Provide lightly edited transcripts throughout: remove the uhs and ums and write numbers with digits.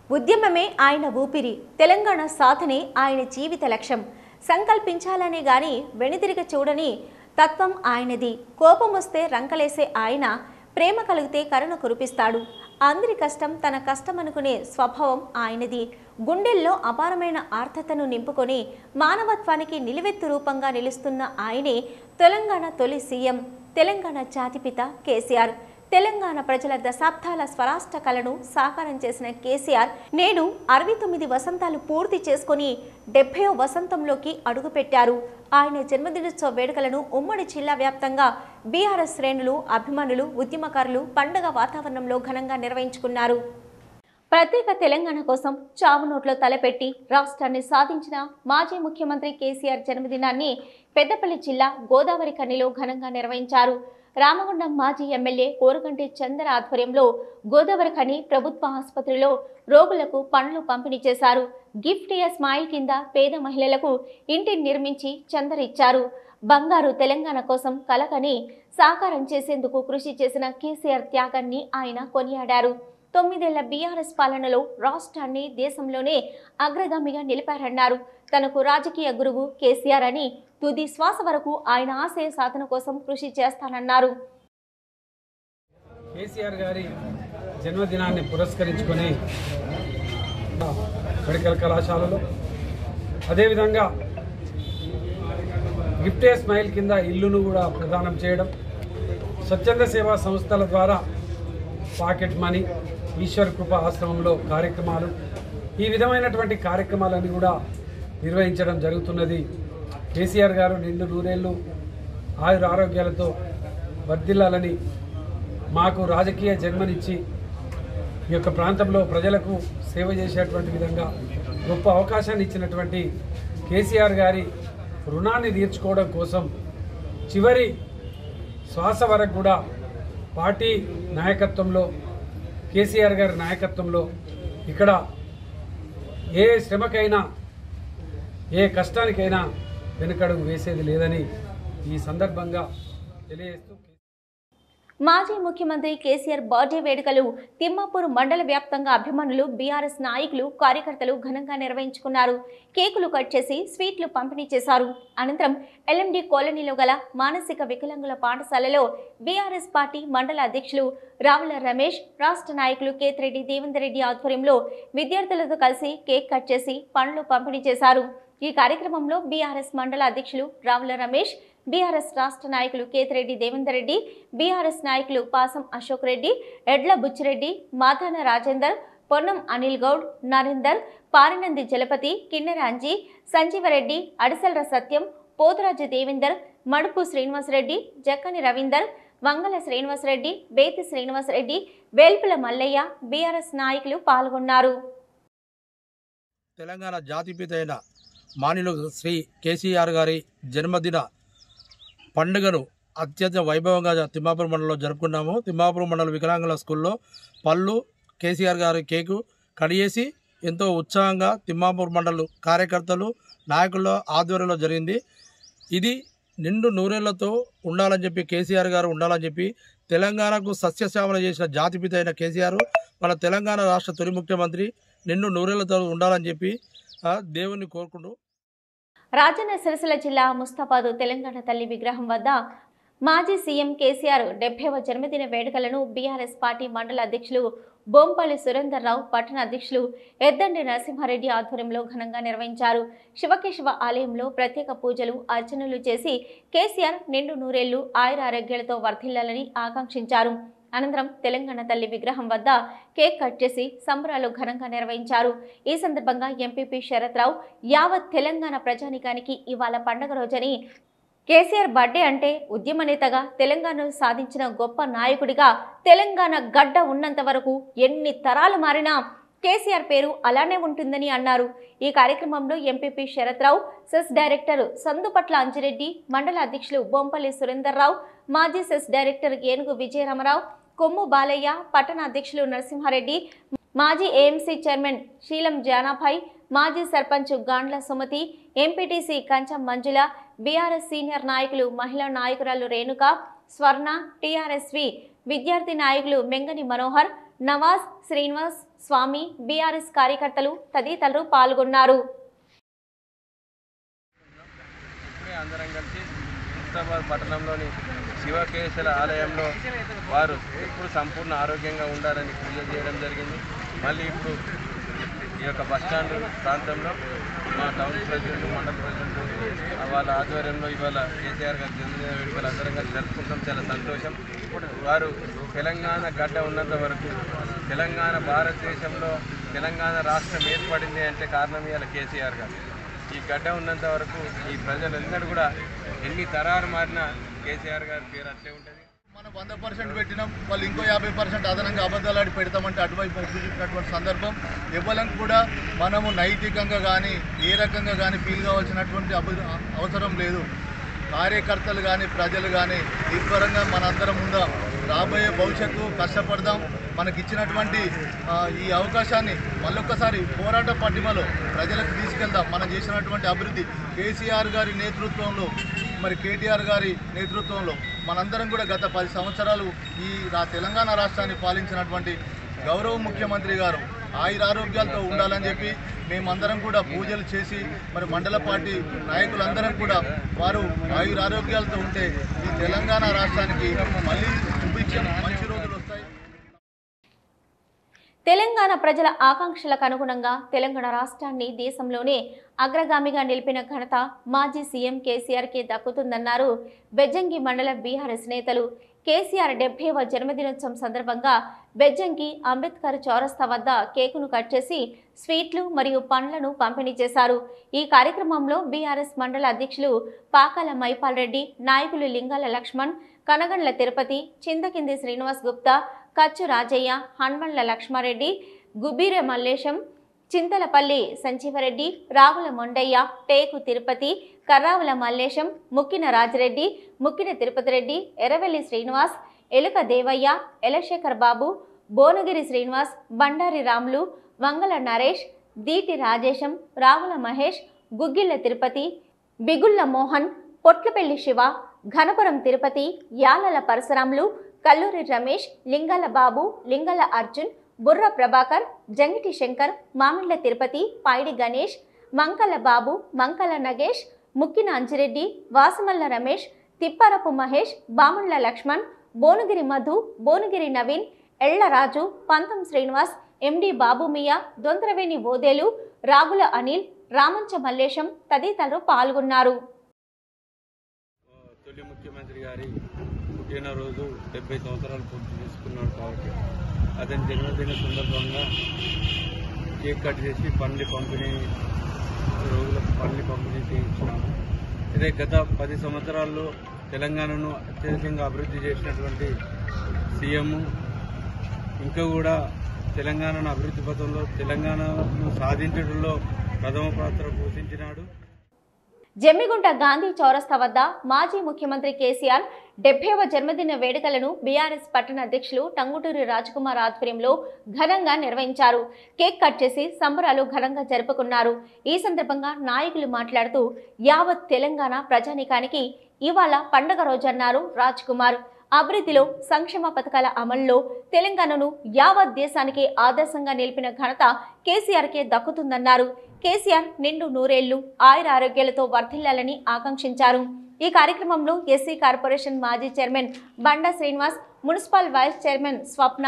ఉద్యమమే ఆయన ఊపిరి, తెలంగాణ సాధనే ఆయన జీవిత లక్ష్యం. సంకల్పించాలనే గాని వెనుదిరిగి చూడని తత్వం ఆయనది. కోపం వస్తే రంకలేసే ఆయన ప్రేమ కలిగితే కరుణ కురిపిస్తాడు. అందరి కష్టం తన కష్టం అనుకునే స్వభావం ఆయనది. గుండెల్లో అపారమైన ఆర్ద్రతను నింపుకొని మానవత్వానికి నిలువెత్తు రూపంగా నిలుస్తున్న ఆయనే తెలంగాణ తొలి సీఎం, తెలంగాణ జాతిపిత కేసీఆర్. తెలంగాణ ప్రజల దశాబ్దాల స్వరాష్ట్ర కళను సాకారం చేసిన కేసీఆర్ నేడు 69 వసంతాలు పూర్తి చేసుకుని 70వ వసంతంలోకి అడుగుపెట్టారు. ఆయన జన్మదినోత్సవ వేడుకలను ఉమ్మడి జిల్లా వ్యాప్తంగా బీఆర్ఎస్ శ్రేణులు, అభిమానులు, ఉద్యమకారులు పండుగ వాతావరణంలో ఘనంగా నిర్వహించుకున్నారు. ప్రత్యేక తెలంగాణ కోసం చావునోట్లో తలపెట్టి రాష్ట్రాన్ని సాధించిన మాజీ ముఖ్యమంత్రి కేసీఆర్ జన్మదినాన్ని పెద్దపల్లి జిల్లా గోదావరి ఖనిలో ఘనంగా నిర్వహించారు. రామగుండం మాజీ ఎమ్మెల్యే కోరుగంటి చందర్ ఆధ్వర్యంలో గోదావరి ఖని ప్రభుత్వ ఆసుపత్రిలో రోగులకు పండ్లు పంపిణీ చేశారు. గిఫ్ట్ ఏ స్మైల్ కింద పేద మహిళలకు ఇంటిని నిర్మించి చందర్ ఇచ్చారు. బంగారు తెలంగాణ కోసం కలకని సాకారం చేసేందుకు కృషి చేసిన కేసీఆర్ త్యాగాన్ని ఆయన కొనియాడారు. 9 ఏళ్ల బీఆర్ఎస్ పాలనలో రాష్ట్రాన్ని దేశంలోనే అగ్రగామిగా నిలిపారన్నారు. తనకు రాజకీయ గురువు కేసీఆర్ అని తుది శ్వాస వరకు ఆయన ఆశయ సాధన కోసం కృషి చేస్తానన్నారు. కేసీఆర్ గారి జన్మదినాన్ని పురస్కరించుకొని మెడికల్ కళాశాలలో అదేవిధంగా గిఫ్ట్ ఏ స్మైల్ కింద ఇల్లును కూడా ప్రదానం చేయడం, స్వచ్ఛంద సేవా సంస్థల ద్వారా పాకెట్ మనీ, ఈశ్వర్ కృప ఆశ్రమంలో కార్యక్రమాలు, ఈ విధమైనటువంటి కార్యక్రమాలన్నీ కూడా నిర్వహించడం జరుగుతున్నది. కేసీఆర్ గారు నిండు నూరేళ్లు ఆయుర ఆరోగ్యాలతో వర్ధిల్లాలని, మాకు రాజకీయ జన్మనిచ్చి ఈ యొక్క ప్రాంతంలో ప్రజలకు సేవ చేసేటువంటి విధంగా గొప్ప అవకాశాన్ని ఇచ్చినటువంటి కేసీఆర్ గారి రుణాన్ని తీర్చుకోవడం కోసం చివరి శ్వాస వరకు కూడా పార్టీ నాయకత్వంలో, కేసీఆర్ గారి నాయకత్వంలో ఇక్కడ ఏ శ్రమకైనా ఏ కష్టానికైనా వెనుకడుగు వేసేది లేదని ఈ సందర్భంగా తెలియజేస్తూ, మాజీ ముఖ్యమంత్రి కేసీఆర్ బర్త్డే వేడుకలు తిమ్మాపూర్ మండల వ్యాప్తంగా అభిమానులు, బీఆర్ఎస్ నాయకులు, కార్యకర్తలు ఘనంగా నిర్వహించుకున్నారు. కేకులు కట్ చేసి స్వీట్లు పంపిణీ చేశారు. అనంతరం ఎల్ఎండి కాలనీలో గల మానసిక వికలాంగుల పాఠశాలలో బీఆర్ఎస్ పార్టీ మండల అధ్యక్షులు రావుల రమేష్, రాష్ట్ర నాయకులు కేతిరెడ్డి దేవేందర్ రెడ్డి ఆధ్వర్యంలో విద్యార్థులతో కలిసి కేక్ కట్ చేసి పండ్లు పంపిణీ చేశారు. ఈ కార్యక్రమంలో బీఆర్ఎస్ మండల అధ్యక్షులు రావుల రమేష్, బీఆర్ఎస్ రాష్ట్ర నాయకులు కేతిరెడ్డి దేవేందర్ రెడ్డి, బీఆర్ఎస్ నాయకులు పాసం అశోక్ రెడ్డి, ఎడ్ల బుచ్చిరెడ్డి, మాధాన రాజేందర్, పొన్నం అనిల్ గౌడ్, నరేందర్, పారినంది జలపతి, కిన్నెరాంజీ, సంజీవరెడ్డి, అడిసెల్ర సత్యం, పోతురాజు దేవేందర్, మడుపు శ్రీనివాసరెడ్డి, జక్కని రవీందర్, వంగల శ్రీనివాసరెడ్డి, బేతి శ్రీనివాసరెడ్డి, వేల్పుల మల్లయ్య, బీఆర్ఎస్ నాయకులు పాల్గొన్నారు. తెలంగాణ జాతిపిత అయిన మాన్యులు శ్రీ కేసీఆర్ గారి జన్మదిన పండుగను అత్యంత వైభవంగా తిమ్మాపూర్ మండలంలో జరుపుకున్నాము. తిమ్మాపూర్ మండల వికలాంగుల స్కూల్లో పళ్ళు, కేసీఆర్ గారి కేకు కడిగేసి ఎంతో ఉత్సాహంగా తిమ్మాపూర్ మండల కార్యకర్తలు, నాయకుల ఆధ్వర్యంలో జరిగింది. ఇది నిండు నూరేళ్లతో ఉండాలని చెప్పి కేసీఆర్ గారు ఉండాలని చెప్పి తెలంగాణకు సస్యశ్యామల చేసిన జాతిపిత అయిన కేసీఆర్ మన తెలంగాణ రాష్ట్ర తొలి ముఖ్యమంత్రి నిండు నూరేళ్లతో ఉండాలని చెప్పి దేవుణ్ణి కోరుకుంటూ, రాజన్న సిరిసిల్ల జిల్లా ముస్తాబాద్ తెలంగాణ తల్లి విగ్రహం వద్ద మాజీ సీఎం కేసీఆర్ 70వ జన్మదిన వేడుకలను బీఆర్ఎస్ పార్టీ మండల అధ్యక్షులు బొంపల్లి సురేందర్ రావు, పట్టణ అధ్యక్షులు ఎద్దండి నరసింహారెడ్డి ఆధ్వర్యంలో ఘనంగా నిర్వహించారు. శివకేశవ ఆలయంలో ప్రత్యేక పూజలు, అర్చనలు చేసి కేసీఆర్ నిండు నూరేళ్లు ఆయుర ఆరోగ్యాలతో వర్ధిల్లాలని ఆకాంక్షించారు. అనంతరం తెలంగాణ తల్లి విగ్రహం వద్ద కేక్ కట్ చేసి సంబరాలు ఘనంగా నిర్వహించారు. ఈ సందర్భంగా ఎంపీపీ శరత్ రావు, యావత్ తెలంగాణ ప్రజానికానికి ఇవాళ పండుగ రోజని, కేసీఆర్ బర్త్డే అంటే ఉద్యమ నేతగా తెలంగాణను సాధించిన గొప్ప నాయకుడిగా తెలంగాణ గడ్డ ఉన్నంత వరకు ఎన్ని తరాలు మారినా కేసీఆర్ పేరు అలానే ఉంటుందని అన్నారు. ఈ కార్యక్రమంలో ఎంపీపీ శరత్ రావు, సెస్ డైరెక్టర్ సందుపట్ల అంజిరెడ్డి, మండల అధ్యక్షులు బొంపల్లి సురేందర్ రావు, మాజీ సెస్ డైరెక్టర్ ఏనుగు విజయరామరావు, కొమ్ము బాలయ్య, పట్టణ అధ్యక్షులు నరసింహారెడ్డి, మాజీ ఏఎంసీ చైర్మన్ శీలం జానాభాయ్, మాజీ సర్పంచ్ గాండ్ల సుమతి, ఎంపీటీసీ కంచం మంజుల, బీఆర్ఎస్ సీనియర్ నాయకులు, మహిళా నాయకురాలు రేణుక, స్వర్ణ, టీఆర్ఎస్వి విద్యార్థి నాయకులు మెంగని మనోహర్, నవాజ్, శ్రీనివాస్, స్వామి, బీఆర్ఎస్ కార్యకర్తలు తదితరులు పాల్గొన్నారు. అందరం కలిసి ముస్తాబాద్ పట్టణంలోని శివకేశల ఆలయంలో వారు ఎప్పుడు సంపూర్ణ ఆరోగ్యంగా ఉండాలని పూజ చేయడం జరిగింది. మళ్ళీ ఇప్పుడు ఈ యొక్క బస్టాండ్ ప్రాంతంలో మా టౌన్ ప్రెసిడెంట్, మండల ప్రెసిడెంట్ వాళ్ళ ఆధ్వర్యంలో ఇవాళ కేసీఆర్ గారి జన్మదిన వేడుకలు అందరం కలిసి జరుపుకుంటాం. చాలా సంతోషం. వారు తెలంగాణ గడ్డ ఉన్నంత వరకు తెలంగాణ భారతదేశంలో తెలంగాణ రాష్ట్రం ఏర్పడింది అంటే కారణం ఇవాళ కేసీఆర్ గారు. ఈ గడ్డ ఉన్నంత వరకు ఈ ప్రజలందరూ కూడా ఎన్ని తరాలు మారినా కేసీఆర్ గారి పేరు అట్లే ఉంటుంది. మనం 100% పెట్టినాం, వాళ్ళు ఇంకో 50% అదనంగా అబద్ధాలాడి పెడతామంటే అటువైపు చూపించినటువంటి సందర్భం. ఎవరికి కూడా మనము నైతికంగా కానీ ఏ రకంగా కానీ ఫీల్ కావాల్సినటువంటి అవసరం లేదు. కార్యకర్తలు కానీ ప్రజలు కానీ నిర్భరంగా మనందరం ఉందాం. రాబోయే భవిష్యత్తు కష్టపడదాం. మనకిచ్చినటువంటి ఈ అవకాశాన్ని మళ్ళొక్కసారి పోరాట పట్టిమలో ప్రజలకు తీసుకెళ్దాం. మనం చేసినటువంటి అభివృద్ధి కేసీఆర్ గారి నేతృత్వంలో, మరి కేటీఆర్ గారి నేతృత్వంలో మనందరం కూడా గత 10 సంవత్సరాలు ఈ తెలంగాణ రాష్ట్రాన్ని పాలించినటువంటి గౌరవ ముఖ్యమంత్రి గారు ఆయురారోగ్యాలతో ఉండాలని చెప్పి మేమందరం కూడా పూజలు చేసి మరి మండల పార్టీ నాయకులందరం కూడా వారు ఆయురారోగ్యాలతో ఉంటే ఈ తెలంగాణ రాష్ట్రానికి మళ్ళీ సుభిక్షం మంచి రోజులు వస్తాయి. తెలంగాణ ప్రజల ఆకాంక్షలకు అనుగుణంగా తెలంగాణ రాష్ట్రాన్ని దేశంలోనే అగ్రగామిగా నిలిపిన ఘనత మాజీ సీఎం కేసీఆర్కే దక్కుతుందన్నారు బెజ్జంకి మండల బీఆర్ఎస్ నేతలు. కేసీఆర్ 70వ జన్మదినోత్సవం సందర్భంగా బెజ్జంకి అంబేద్కర్ చౌరస్తా వద్ద కేకును కట్ చేసి స్వీట్లు మరియు పండ్లను పంపిణీ చేశారు. ఈ కార్యక్రమంలో బీఆర్ఎస్ మండల అధ్యక్షులు పాకాల మైపాల్ రెడ్డి, నాయకులు లింగాల లక్ష్మణ్, కనగండ్ల తిరుపతి, చింతకింది శ్రీనివాస్ గుప్తా, కచ్చు రాజయ్య, హన్మండ్ల లక్ష్మారెడ్డి, గుబీరె మల్లేశం, చింతలపల్లి సంజీవరెడ్డి, రావుల మొండయ్య, టేకు తిరుపతి, కర్రావుల మల్లేశం, ముక్కిన రాజిరెడ్డి, ముక్కిన తిరుపతి రెడ్డి, ఎర్రవెల్లి శ్రీనివాస్, ఎలుక దేవయ్య, ఎలశేఖర్ బాబు, బోనగిరి శ్రీనివాస్, బండారి రాములు, వంగల నరేష్, దీటి రాజేశం, రావుల మహేష్, గుగ్గిళ్ల తిరుపతి, బిగుళ్ల మోహన్, పొట్లపల్లి శివ, ఘనపురం తిరుపతి, యాలల పరశురాములు, కల్లూరి రమేష్, లింగాల బాబు, లింగాల అర్జున్, బుర్ర ప్రభాకర్, జంగిటి శంకర్, మామిళ్ల తిరుపతి, పాయిడి గణేష్, మంకల బాబు, మంకల నగేష్, ముక్కిన అంజిరెడ్డి, వాసమల్ల రమేష్, తిప్పారపు మహేష్, బాముళ్ల లక్ష్మణ్, బోనుగిరి మధు, బోనుగిరి నవీన్, ఎళ్లరాజు, పంతం శ్రీనివాస్, ఎండి బాబుమియా, దొంతరవేణి ఓదేలు, రాగుల అనిల్, రామంచ మల్లేశం తదితరులు పాల్గొన్నారు. తొలి ముఖ్యమంత్రి గారి పుట్టినరోజు 70 సంవత్సరాలు పూర్తి చేసుకున్నాడు కాబట్టి అతని జన్మదిన సందర్భంగా కేక్ కట్ చేసి పండ్లు పంపిణీ రోజులకు పండ్లు పంపిణీ చేయించినాము. ఇదే గత 10 సంవత్సరాల్లో తెలంగాణను అత్యధికంగా అభివృద్ధి చేసినటువంటి సీఎం ఇంకా కూడా తెలంగాణను అభివృద్ధి పథంలో తెలంగాణను సాధించడంలో ప్రథమ పాత్ర పోషించినాడు. జమ్మిగుంట గాంధీ చౌరస్తా వద్ద మాజీ ముఖ్యమంత్రి కేసీఆర్ 70వ జన్మదిన వేడుకలను బీఆర్ఎస్ పట్టణ అధ్యక్షులు టంగుటూరి రాజ్కుమార్ ఆధ్వర్యంలో ఘనంగా నిర్వహించారు. కేక్ కట్ చేసి సంబరాలు ఘనంగా జరుపుకున్నారు. ఈ సందర్భంగా నాయకులు మాట్లాడుతూ యావత్ తెలంగాణ ప్రజానీకానికి ఇవాళ పండగ రోజన్నారు రాజ్కుమార్. అభివృద్ధిలో సంక్షేమ పథకాల అమలులో తెలంగాణను యావత్ దేశానికి ఆదర్శంగా నిలిపిన ఘనత కేసీఆర్కే దక్కుతుందన్నారు. కేసీఆర్ నిండు నూరేళ్లు ఆయుర ఆరోగ్యాలతో వర్ధిల్లాలని ఆకాంక్షించారు. ఈ కార్యక్రమంలో ఎస్సీ కార్పొరేషన్ మాజీ చైర్మన్ బండా శ్రీనివాస్, మున్సిపల్ వైస్ చైర్మన్ స్వప్న,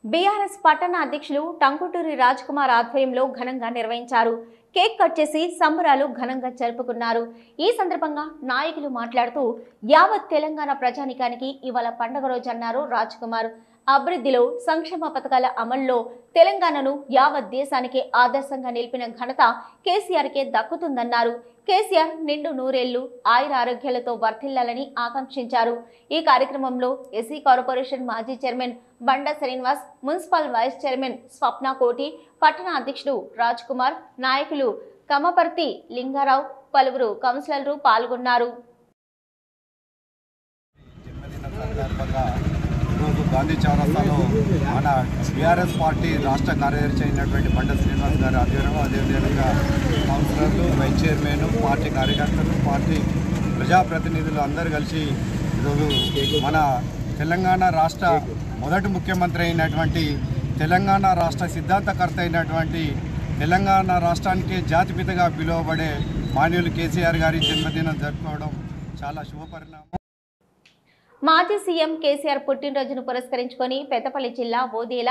బీఆర్ఎస్ పట్టణ అధ్యక్షులు టంగుటూరి రాజ్కుమార్ ఆధ్వర్యంలో ఘనంగా నిర్వహించారు. కేక్ కట్ చేసి సంబరాలు ఘనంగా జరుపుకున్నారు. ఈ సందర్భంగా నాయకులు మాట్లాడుతూ యావత్ తెలంగాణ ప్రజానికానికి ఇవాళ పండుగ రోజు అన్నారు రాజ్కుమార్. అభివృద్ధిలో సంక్షేమ పథకాల అమల్లో తెలంగాణను యావత్ దేశానికి ఆదర్శంగా నిలిపిన ఘనత కేసీఆర్కే దక్కుతుందన్నారు. కేసీఆర్ నిండు నూరేళ్లు ఆయుర ఆరోగ్యాలతో వర్ధిల్లాలని ఆకాంక్షించారు. ఈ కార్యక్రమంలో ఎస్సీ కార్పొరేషన్ మాజీ చైర్మన్ బండా శ్రీనివాస్, మున్సిపల్ వైస్ చైర్మన్ స్వప్న కోటి, పట్టణ అధ్యక్షుడు రాజ్కుమార్, నాయకులు కమపర్తి లింగారావు, పలువురు కౌన్సిలర్లు పాల్గొన్నారు. ఈరోజు గాంధీ చౌరస్తాలో మన బీఆర్ఎస్ పార్టీ రాష్ట్ర కార్యదర్శి అయినటువంటి బండా శ్రీనివాస్ గారి ఆధ్వర్యంలో, అదేవిధంగా కౌన్సిలర్లు, వైస్ చైర్మన్, పార్టీ కార్యకర్తలు, పార్టీ ప్రజాప్రతినిధులు అందరూ కలిసి ఈరోజు మన తెలంగాణ రాష్ట్ర మొదటి ముఖ్యమంత్రి అయినటువంటి తెలంగాణ రాష్ట్ర సిద్ధాంతకర్త అయినటువంటి తెలంగాణ రాష్ట్రానికి జాతిపితగా పిలువబడే మాన్యులు కేసీఆర్ గారి జన్మదినం జరుపుకోవడం చాలా శుభపరిణామం. మాజీ సీఎం కేసీఆర్ పుట్టినరోజును పురస్కరించుకొని పెద్దపల్లి జిల్లా ఓదేల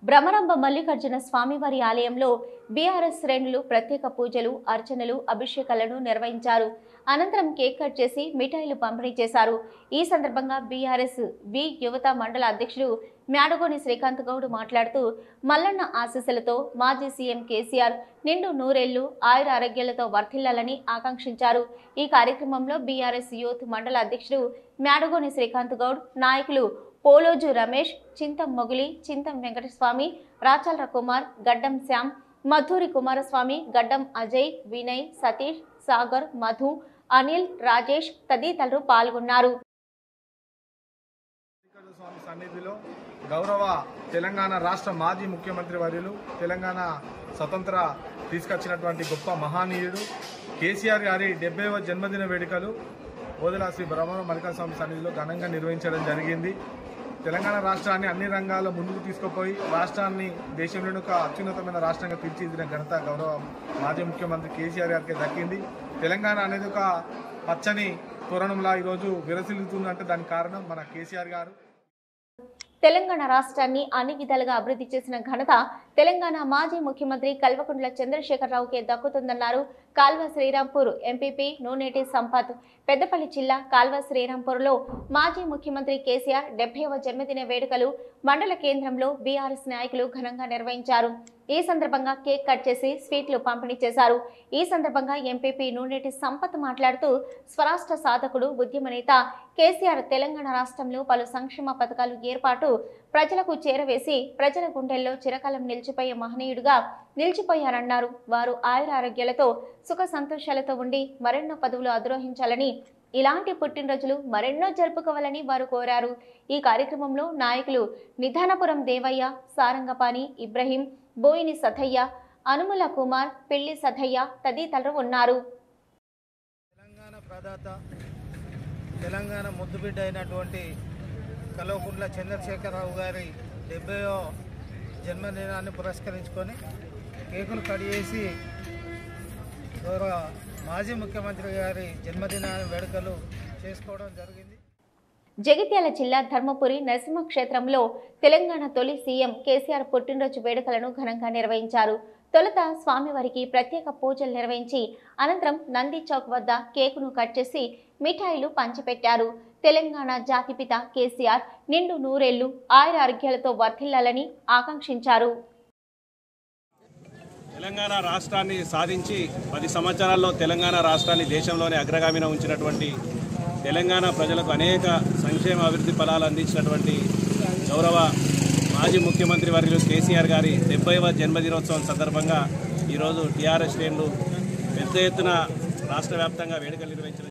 భ్రమరంభ మల్లికార్జున స్వామివారి ఆలయంలో బీఆర్ఎస్ శ్రేణులు ప్రత్యేక పూజలు, అర్చనలు, అభిషేకాలను నిర్వహించారు. అనంతరం కేక్ కట్ చేసి మిఠాయిలు పంపిణీ చేశారు. ఈ సందర్భంగా బీఆర్ఎస్ వి యువత మండల అధ్యక్షుడు మ్యాడగోని శ్రీకాంత్ గౌడ్ మాట్లాడుతూ మల్లన్న ఆశీస్సులతో మాజీ సీఎం కేసీఆర్ నిండు నూరేళ్లు ఆయుర ఆరోగ్యాలతో వర్ధిల్లాలని ఆకాంక్షించారు. ఈ కార్యక్రమంలో బీఆర్ఎస్ యూత్ మండల అధ్యక్షుడు మ్యాడగోని శ్రీకాంత్ గౌడ్, నాయకులు పోలోజు రమేష్, చింతం మొగిలి, చింతం వెంకటస్వామి, రాచల్ర కుమార్, గడ్డం శ్యామ్, మధూరి కుమారస్వామి, గడ్డం అజయ్, వినయ్, సతీష్, సాగర్, మధు, అనిల్, రాజేష్ తదితరులు పాల్గొన్నారు. స్వామి సన్నిధిలో గౌరవ తెలంగాణ రాష్ట్ర మాజీ ముఖ్యమంత్రి వర్యులు, తెలంగాణ స్వతంత్ర తీసుకొచ్చినటువంటి గొప్ప మహానీయుడు కేసీఆర్ గారి 70వ జన్మదిన వేడుకలు ఓదెల శ్రీ భ్రమరంభ మల్లికార్జున స్వామి సన్నిధిలో ఘనంగా నిర్వహించడం జరిగింది. తెలంగాణ రాష్ట్రాన్ని అన్ని రంగాల్లో ముందుకు తీసుకుపోయి రాష్ట్రాన్ని దేశంలోని ఒక అత్యున్నతమైన రాష్ట్రంగా తీర్చిదిద్దిన ఘనత గౌరవ మాజీ ముఖ్యమంత్రి కేసీఆర్ గారికి దక్కింది. తెలంగాణ అనేది ఒక పచ్చని తోరణంలా ఈరోజు విరసిల్లుతుందంటే దానికి కారణం మన కేసీఆర్ గారు. తెలంగాణ రాష్ట్రాన్ని అన్ని విధాలుగా అభివృద్ధి చేసిన ఘనత తెలంగాణ మాజీ ముఖ్యమంత్రి కల్వకుంట్ల చంద్రశేఖరరావుకే దక్కుతుందన్నారు కాల్వ శ్రీరాంపూర్ ఎంపీపీ నూనేటి సంపత్. పెద్దపల్లి జిల్లా కాల్వ శ్రీరాంపూర్లో మాజీ ముఖ్యమంత్రి కేసీఆర్ 70వ జన్మదిన వేడుకలు మండల కేంద్రంలో బీఆర్ఎస్ నాయకులు ఘనంగా నిర్వహించారు. ఈ సందర్భంగా కేక్ కట్ చేసి స్వీట్లు పంపిణీ చేశారు. ఈ సందర్భంగా ఎంపీపీ నూనేటి సంపత్ మాట్లాడుతూ స్వరాష్ట్ర సాధకుడు, ఉద్యమ నేత కేసీఆర్ తెలంగాణ రాష్ట్రంలో పలు సంక్షేమ పథకాలు ఏర్పాటు ప్రజలకు చేరవేసి ప్రజల గుండెల్లో చిరకాలం నిలిచిపోయే మహనీయుడుగా నిలిచిపోయారన్నారు. వారు ఆయుర ఆరోగ్యాలతో సుఖ సంతోషాలతో ఉండి మరెన్నో పదవులు అధిరోహించాలని, ఇలాంటి పుట్టినరోజులు మరెన్నో జరుపుకోవాలని వారు కోరారు. ఈ కార్యక్రమంలో నాయకులు నిధానపురం దేవయ్య, సారంగపాణి ఇబ్రహీం, బోయిని సథయ్య, అనుముల కుమార్, పెళ్లి సథయ్య తదితరులు ఉన్నారు. తెలంగాణ ప్రదాత, తెలంగాణ ముద్దుబిడ్డ అయినటువంటి కల్వకుంట్ల చంద్రశేఖరరావు గారి 70వ జన్మదినాన్ని పురస్కరించుకొని కేకును కట్ చేసి గౌరవ మాజీ ముఖ్యమంత్రి గారి జన్మదిన వేడుకలు చేసుకోవడం జరిగింది. జగిత్యాల జిల్లా ధర్మపురి నరసింహ క్షేత్రంలో తెలంగాణ తొలి సీఎం కేసీఆర్ పుట్టినరోజు వేడుకలను ఘనంగా నిర్వహించారు. తొలుత స్వామివారికి ప్రత్యేక పూజలు నిర్వహించి అనంతరం నంది చౌక్ వద్ద కేకును కట్ చేసి మిఠాయిలు పంచిపెట్టారు. తెలంగాణ జాతిపిత కేసీఆర్ నిండు నూరేళ్లు ఆయుర ఆరోగ్యాలతో వర్ధిల్లాలని ఆకాంక్షించారు. తెలంగాణ రాష్ట్రాన్ని సాధించి 10 సంవత్సరాల్లో తెలంగాణ రాష్ట్రాన్ని దేశంలోనే అగ్రగామిన ఉంచినటువంటి, తెలంగాణ ప్రజలకు అనేక సంక్షేమ అభివృద్ధి ఫలాలు అందించినటువంటి గౌరవ మాజీ ముఖ్యమంత్రి వర్యులు కేసీఆర్ గారి 70వ జన్మదినోత్సవం సందర్భంగా ఈరోజు టీఆర్ఎస్ శ్రేణులు పెద్ద ఎత్తున రాష్ట్ర వ్యాప్తంగా వేడుకలు నిర్వహించారు.